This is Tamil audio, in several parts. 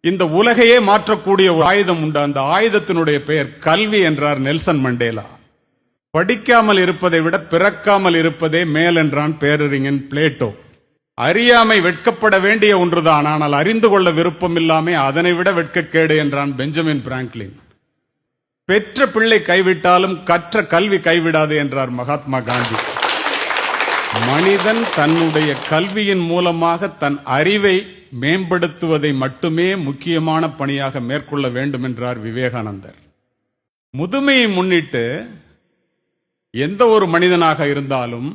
இந்த உலகையே மாற்றக்கூடிய ஒரு ஆயுதம் உண்டு. அந்த ஆயுதத்தினுடைய பெயர் கல்வி என்றார் நெல்சன் மண்டேலா. படிக்காமல் இருப்பதை விட பிறக்காமல் இருப்பதே மேல் என்றான் பேரறிஞன் பிளேட்டோ. அறியாமை வெட்கப்பட வேண்டிய ஒன்றுதான், ஆனால் அறிந்து கொள்ள விருப்பம் இல்லாமல் அதனை விட வெட்கக்கேடு என்றான் பெஞ்சமின் பிராங்க்லின். பெற்ற பிள்ளை கைவிட்டாலும் கற்ற கல்வி கைவிடாது என்றார் மகாத்மா காந்தி. மனிதன் தன்னுடைய கல்வியின் மூலமாக தன் அறிவை மேம்படுத்துவதை மட்டுமே முக்கியமான பணியாக மேற்கொள்ள வேண்டும் என்றார் விவேகானந்தர். முதுமையை முன்னிட்டு எந்த ஒரு மனிதனாக இருந்தாலும்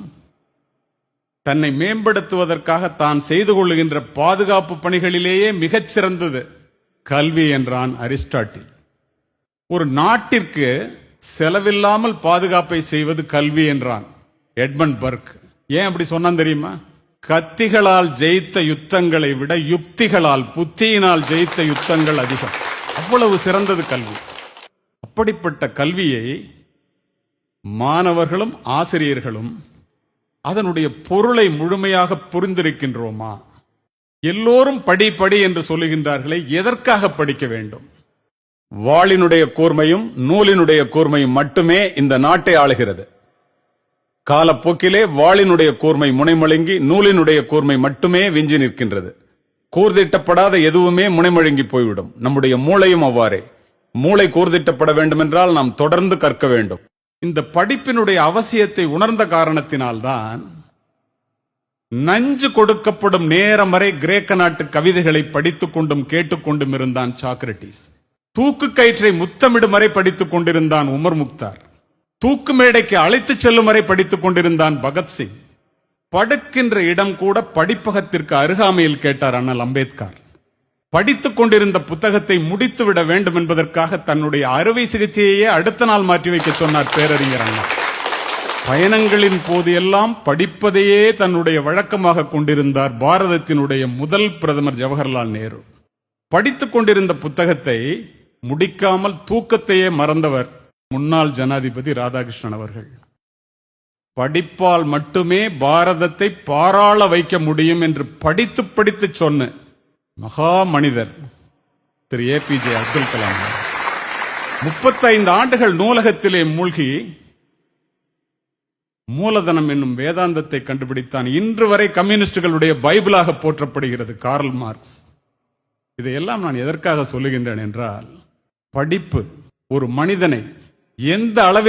தன்னை மேம்படுத்துவதற்காக தான் செய்து கொள்ளுகின்ற பாதுகாப்பு பணிகளிலேயே மிகச் சிறந்தது கல்வி என்றான் அரிஸ்டாட்டில். ஒரு நாட்டிற்கு செலவில்லாமல் பாதுகாப்பை செய்வது கல்வி என்றான் எட்மண்ட் பர்க். ஏன் அப்படி சொன்னான் தெரியுமா? கத்திகளால் ஜெயித்த யுத்தங்களை விட யுக்திகளால் புத்தியினால் ஜெயித்த யுத்தங்கள் அதிகம். அவ்வளவு சிறந்தது கல்வி. அப்படிப்பட்ட கல்வியை மாணவர்களும் ஆசிரியர்களும் அதனுடைய பொருளை முழுமையாக புரிந்திருக்கின்றோமா? எல்லோரும் படி படி என்று சொல்லுகின்றார்களே, எதற்காக படிக்க வேண்டும்? வாளினுடைய கூர்மையும் நூலினுடைய கூர்மையும் மட்டுமே இந்த நாட்டை ஆளுகிறது. காலப்போக்கிலே வாளினுடைய கூர்மை முனைமழுங்கி நூலினுடைய கூர்மை மட்டுமே விஞ்சி நிற்கின்றது. கூர்திட்டப்படாத எதுவுமே முனைமழுங்கி போய்விடும். நம்முடைய மூளையும் அவ்வாறே. மூளை கூர்திட்டப்பட வேண்டும் என்றால் நாம் தொடர்ந்து கற்க வேண்டும். இந்த படிப்பினுடைய அவசியத்தை உணர்ந்த காரணத்தினால்தான் நஞ்சு கொடுக்கப்படும் நேரம் வரை கிரேக்க நாட்டு கவிதைகளை படித்துக் கொண்டும் கேட்டுக்கொண்டும் இருந்தான் சாக்ரட்டிஸ். தூக்கு கயிற்றை முத்தமிடும் வரை படித்துக் கொண்டிருந்தான் உமர் முக்தார். தூக்கு மேடைக்கு அழைத்து செல்லும் வரை படித்துக் கொண்டிருந்தான் பகத்சிங். படுக்கின்ற இடம் கூட படிப்பகத்திற்கு அருகாமையில் கேட்டார் அண்ணல் அம்பேத்கர். படித்துக் கொண்டிருந்த புத்தகத்தை முடித்து விட வேண்டும் என்பதற்காக தன்னுடைய அறுவை சிகிச்சையே அடுத்த நாள் மாற்றி வைக்க சொன்னார் பேரறிஞர் அண்ணா. பயணங்களின் போது எல்லாம் படிப்பதையே தன்னுடைய வழக்கமாக கொண்டிருந்தார் பாரதத்தினுடைய முதல் பிரதமர் ஜவஹர்லால் நேரு. படித்துக் கொண்டிருந்த புத்தகத்தை முடிக்காமல் தூக்கத்தையே மறந்தவர் முன்னாள் ஜனாதிபதி ராதாகிருஷ்ணன் அவர்கள். படிப்பால் மட்டுமே பாரதத்தை பாராள வைக்க முடியும் என்று படித்து படித்து சொன்ன மகா மனிதர் திரு APJ அப்துல் கலாம். 35 ஆண்டுகள் நூலகத்திலே மூழ்கி மூலதனம் என்னும் வேதாந்தத்தை கண்டுபிடித்தான். இன்று வரை கம்யூனிஸ்டுகளுடைய பைபிளாக போற்றப்படுகிறது கார்ல் மார்க்ஸ். இதையெல்லாம் நான் எதற்காக சொல்லுகின்றேன் என்றால், படிப்பு ஒரு மனிதனை எந்த அளவிற்கு